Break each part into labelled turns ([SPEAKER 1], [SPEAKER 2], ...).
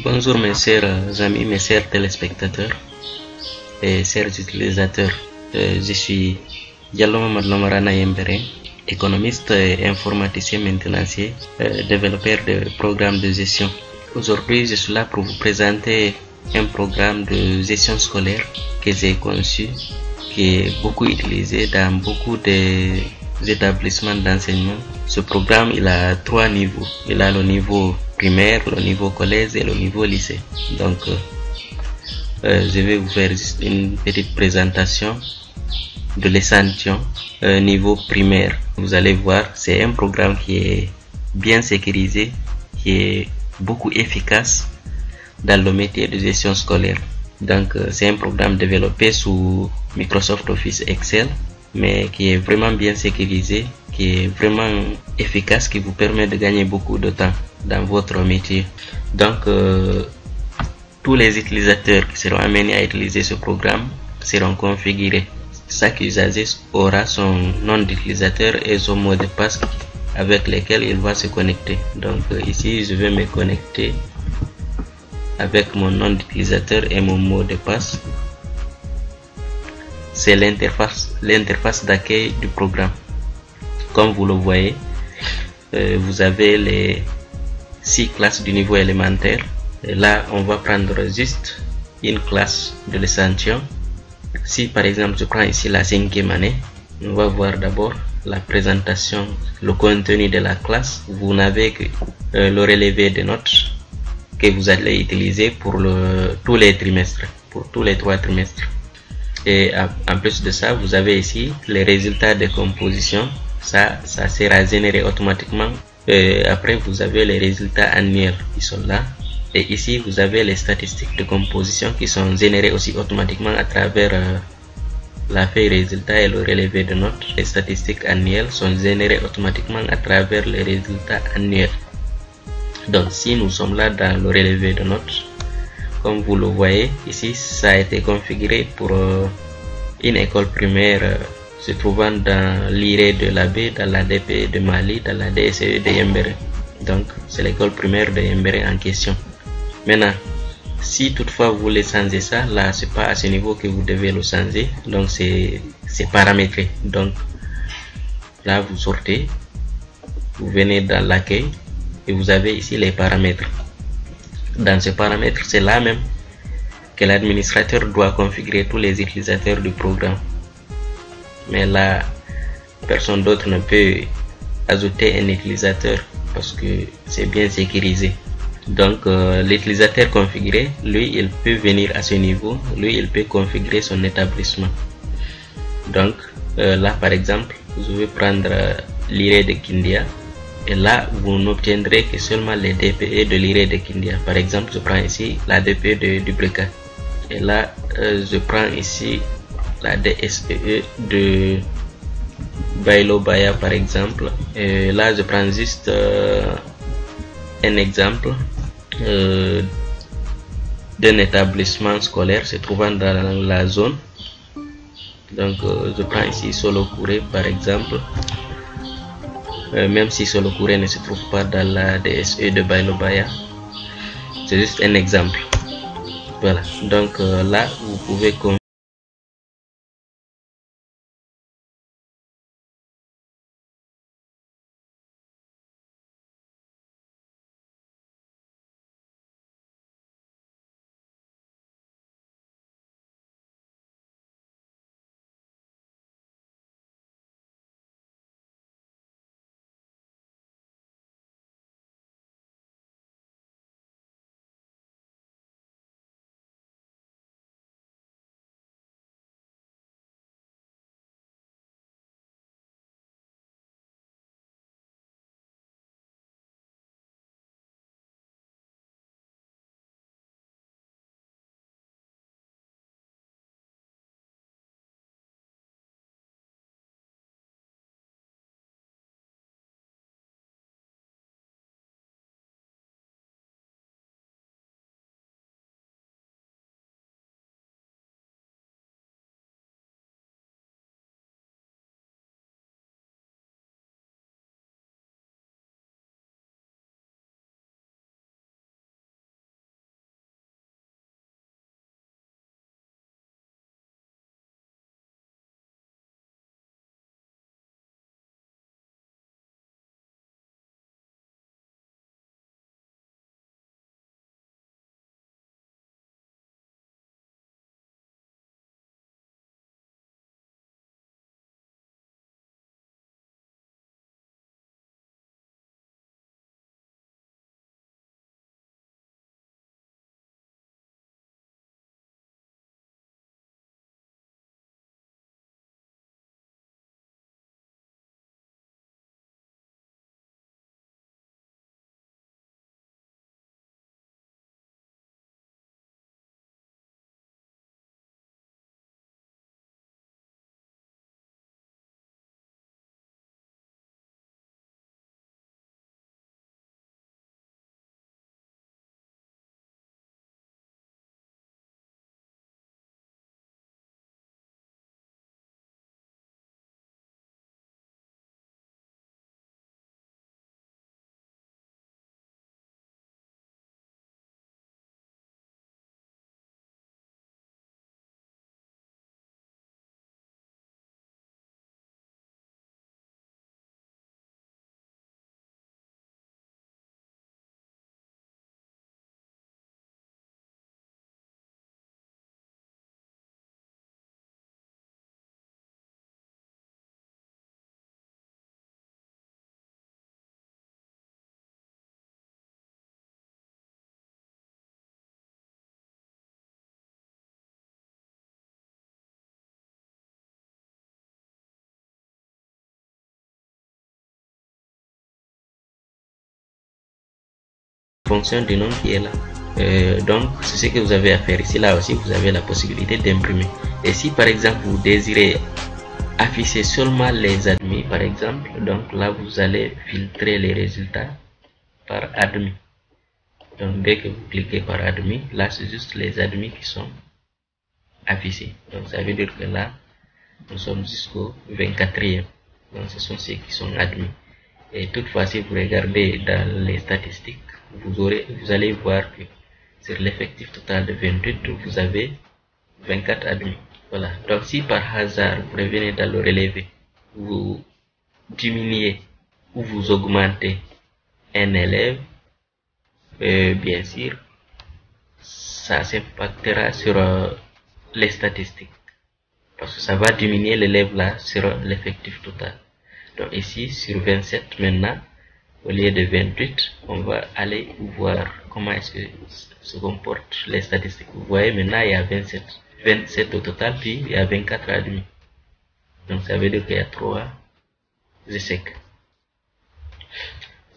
[SPEAKER 1] Bonjour mes chers amis, mes chers téléspectateurs et chers utilisateurs. Je suis Diallo Mamadou Lamarana Yembere, économiste et informaticien maintenancier, développeur de programmes de gestion. Aujourd'hui, je suis là pour vous présenter un programme de gestion scolaire que j'ai conçu, qui est beaucoup utilisé dans beaucoup d'établissements d'enseignement. Ce programme, il a 3 niveaux. Il a le niveau primaire, le niveau collège et le niveau lycée. Donc, je vais vous faire juste une petite présentation de l'échantillon niveau primaire. Vous allez voir, c'est un programme qui est bien sécurisé, qui est beaucoup efficace dans le métier de gestion scolaire. Donc, c'est un programme développé sous Microsoft Office Excel, mais qui est vraiment bien sécurisé, qui est vraiment efficace, qui vous permet de gagner beaucoup de temps dans votre métier. Donc, tous les utilisateurs qui seront amenés à utiliser ce programme seront configurés. Chaque usager aura son nom d'utilisateur et son mot de passe avec lesquels il va se connecter. Donc ici, je vais me connecter avec mon nom d'utilisateur et mon mot de passe. C'est l'interface d'accueil du programme. Comme vous le voyez, vous avez les 6 classes du niveau élémentaire. Et là, on va prendre juste une classe de l'échantillon. Si par exemple je prends ici la 5e année, on va voir d'abord la présentation, le contenu de la classe. Vous n'avez que le relevé de notes que vous allez utiliser pour tous les trimestres, pour tous les 3 trimestres. Et en plus de ça, vous avez ici les résultats de composition. Ça sera généré automatiquement. Après, vous avez les résultats annuels qui sont là. Et ici, vous avez les statistiques de composition qui sont générées aussi automatiquement à travers la feuille résultat et le relevé de notes. Les statistiques annuelles sont générées automatiquement à travers les résultats annuels. Donc, si nous sommes là dans le relevé de notes, comme vous le voyez, ici, ça a été configuré pour une école primaire se trouvant dans l'IRE de l'Abbé, dans la DPE de Mali, dans la DSE de Yembere. Donc, c'est l'école primaire de Yembere en question. Maintenant, si toutefois vous voulez changer ça, là c'est pas à ce niveau que vous devez le changer, donc c'est paramétré. Donc là vous sortez, vous venez dans l'accueil et vous avez ici les paramètres. Dans ces paramètres, c'est là même que l'administrateur doit configurer tous les utilisateurs du programme. Mais là, personne d'autre ne peut ajouter un utilisateur parce que c'est bien sécurisé. Donc l'utilisateur configuré, lui, il peut venir à ce niveau, lui, il peut configurer son établissement. Donc là, par exemple, je vais prendre l'IRE de Kindia, et là, vous n'obtiendrez que seulement les DPE de l'IRE de Kindia. Par exemple, je prends ici la DPE de Dubreka, et là, je prends ici la DSEE de Bailobaya, par exemple, et là, je prends juste un exemple d'un établissement scolaire se trouvant dans la zone. Donc je prends ici Solo Kouré par exemple, même si Solo Kouré ne se trouve pas dans la DSE de Bailobaya, c'est juste un exemple. Voilà, donc là vous pouvez fonction du nom qui est là. Donc c'est ce que vous avez à faire ici. Là aussi vous avez la possibilité d'imprimer. Et si par exemple vous désirez afficher seulement les admis par exemple, donc là vous allez filtrer les résultats par admis. Donc dès que vous cliquez par admis, là c'est juste les admis qui sont affichés. Donc ça veut dire que là nous sommes jusqu'au 24e. Donc ce sont ceux qui sont admis. Et toutefois si vous regardez dans les statistiques, vous allez voir que sur l'effectif total de 28, vous avez 24 admis. Voilà. Donc si par hasard vous revenez dans le relevé, vous diminuez ou vous augmentez un élève, bien sûr, ça s'impactera sur les statistiques. Parce que ça va diminuer l'élève là sur l'effectif total. Donc ici, sur 27 maintenant, au lieu de 28, on va aller voir comment est-ce que se comportent les statistiques. Vous voyez maintenant il y a 27 au total, puis il y a 24 admis. Donc ça veut dire qu'il y a 3 échecs.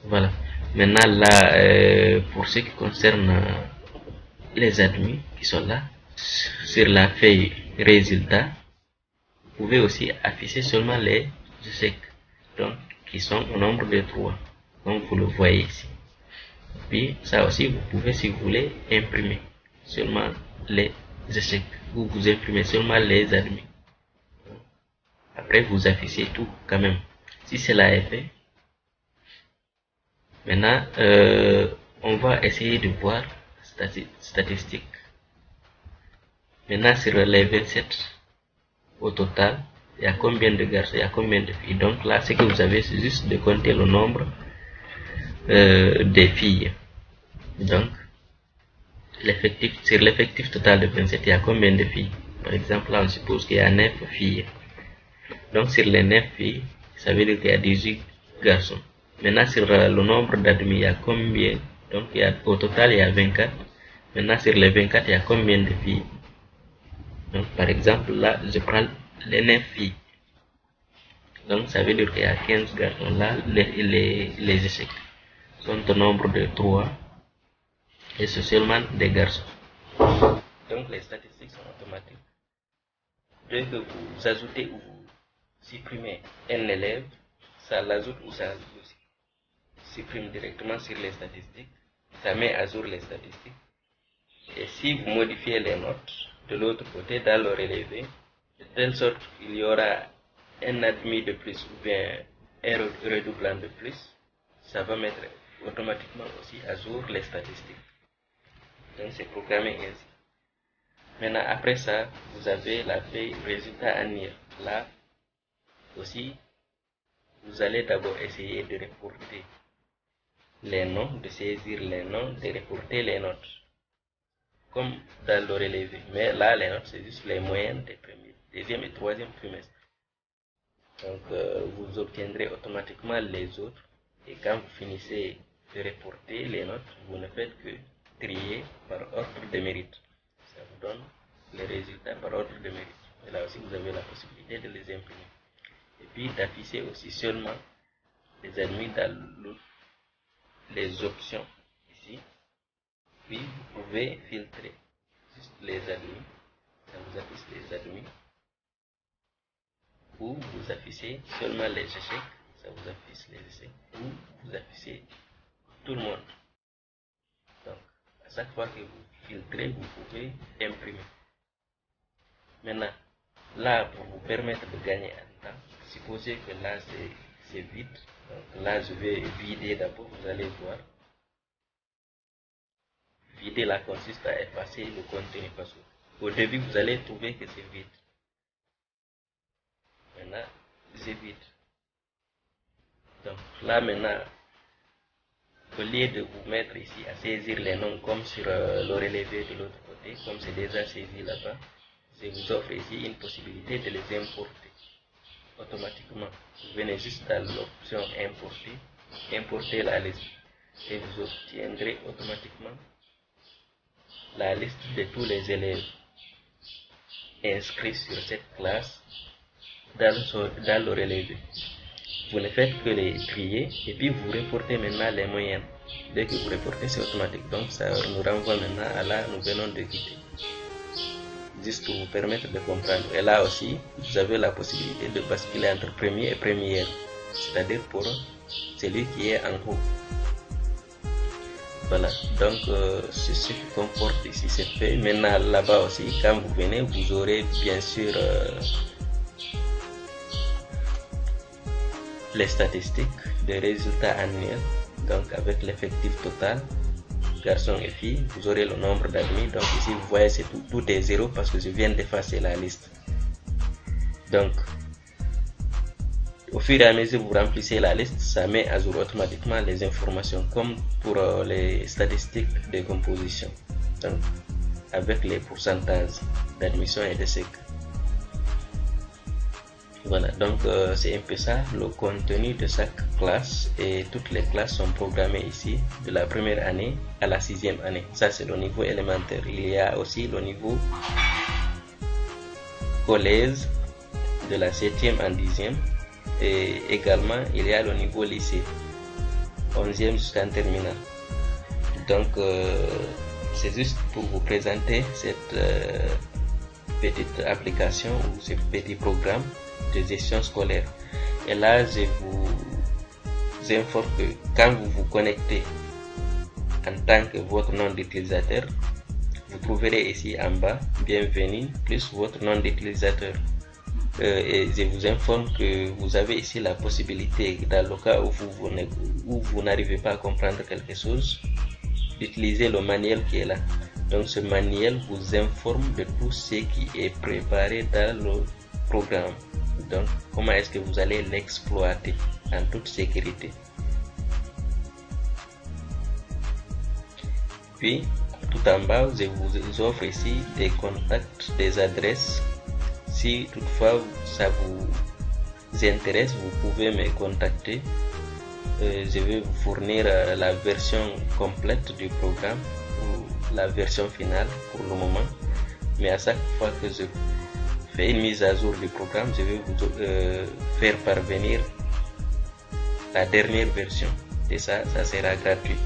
[SPEAKER 1] Voilà. Maintenant là, pour ce qui concerne les admis qui sont là, sur la feuille résultat, vous pouvez aussi afficher seulement les échecs, donc qui sont au nombre de 3. Donc vous le voyez ici. Puis ça aussi vous pouvez, si vous voulez, imprimer seulement les échecs ou vous imprimez seulement les admis. Après vous affichez tout quand même. Si cela est fait, maintenant on va essayer de voir statistiques. Maintenant sur les 27 au total, il y a combien de garçons, il y a combien de filles. Donc là ce que vous avez, c'est juste de compter le nombre des filles. Donc sur l'effectif total de 27, il y a combien de filles? Par exemple là on suppose qu'il y a 9 filles. Donc sur les 9 filles, ça veut dire qu'il y a 18 garçons. Maintenant sur le nombre d'admis, il y a combien? Donc au total il y a 24. Maintenant sur les 24, il y a combien de filles? Donc par exemple là je prends les 9 filles. Donc ça veut dire qu'il y a 15 garçons. Là les échecs sont au nombre de 3 et c'est seulement des garçons. Donc les statistiques sont automatiques. Dès que vous ajoutez ou vous supprimez un élève, ça l'ajoute ou ça supprime directement sur les statistiques. Ça met à jour les statistiques. Et si vous modifiez les notes de l'autre côté dans le relevé, de telle sorte qu'il y aura un admis de plus ou bien un redoublant de plus, ça va mettre automatiquement aussi à jour les statistiques. Donc c'est programmé ainsi. Maintenant après ça, vous avez la feuille résultat annuel. Là aussi, vous allez d'abord essayer de reporter les noms, de saisir les noms, de reporter les notes. Comme dans le relevé. Mais là, les notes, c'est juste les moyennes des premiers, deuxième et troisième trimestre. Donc, vous obtiendrez automatiquement les autres. Et quand vous finissez de reporter les notes, vous ne faites que trier par ordre de mérite. Ça vous donne les résultats par ordre de mérite. Et là aussi, vous avez la possibilité de les imprimer. Et puis, d'afficher aussi seulement les admis dans les options ici. Puis, vous pouvez filtrer juste les admis. Ça vous affiche les admis. Ou vous affichez seulement les échecs. Ça vous affiche les échecs. Ou vous affichez tout le monde. Donc, à chaque fois que vous filtrez, vous pouvez imprimer. Maintenant, là, pour vous permettre de gagner un temps, supposez que là, c'est vide. Donc là, je vais vider d'abord, vous allez voir. Vider là consiste à effacer le contenu parce qu'au début, vous allez trouver que c'est vide. Maintenant, c'est vide. Donc là, maintenant, au lieu de vous mettre ici à saisir les noms comme sur le relevé de l'autre côté, comme c'est déjà saisi là-bas, je vous offre ici une possibilité de les importer automatiquement. Vous venez juste dans l'option importer, importer la liste et vous obtiendrez automatiquement la liste de tous les élèves inscrits sur cette classe dans le relevé. Vous ne faites que les trier et puis vous reportez maintenant les moyennes. Dès que vous reportez, c'est automatique. Donc ça nous renvoie maintenant à là, nous venons de quitter. Juste pour vous permettre de comprendre. Et là aussi, vous avez la possibilité de basculer entre premier et première. C'est-à-dire pour celui qui est en haut. Voilà, donc c'est ce qui comporte ici, c'est fait. Maintenant là-bas aussi, quand vous venez, vous aurez bien sûr les statistiques des résultats annuels, donc avec l'effectif total, garçons et filles, vous aurez le nombre d'admis. Donc ici vous voyez, c'est tout est 0 parce que je viens d'effacer la liste. Donc au fur et à mesure que vous remplissez la liste, ça met à jour automatiquement les informations comme pour les statistiques de composition, donc avec les pourcentages d'admission et de sec. Voilà, donc c'est un peu ça le contenu de chaque classe, et toutes les classes sont programmées ici de la première année à la 6e année. Ça c'est le niveau élémentaire. Il y a aussi le niveau collège de la 7e en 10e, et également il y a le niveau lycée 11e jusqu'en terminale. Donc c'est juste pour vous présenter cette petite application ou ce petit programme de gestion scolaire. Et là je vous informe que quand vous vous connectez en tant que votre nom d'utilisateur, vous trouverez ici en bas bienvenue plus votre nom d'utilisateur. Et je vous informe que vous avez ici la possibilité, dans le cas où vous n'arrivez pas à comprendre quelque chose, d'utiliser le manuel qui est là. Donc ce manuel vous informe de tout ce qui est préparé dans le programme. Donc comment est-ce que vous allez l'exploiter en toute sécurité. Puis tout en bas, je vous offre ici des contacts, des adresses. Si toutefois ça vous intéresse, vous pouvez me contacter. Je vais vous fournir la version complète du programme ou la version finale pour le moment. Mais à chaque fois que je fais une mise à jour du programme, je vais vous faire parvenir la dernière version. Et ça sera gratuit.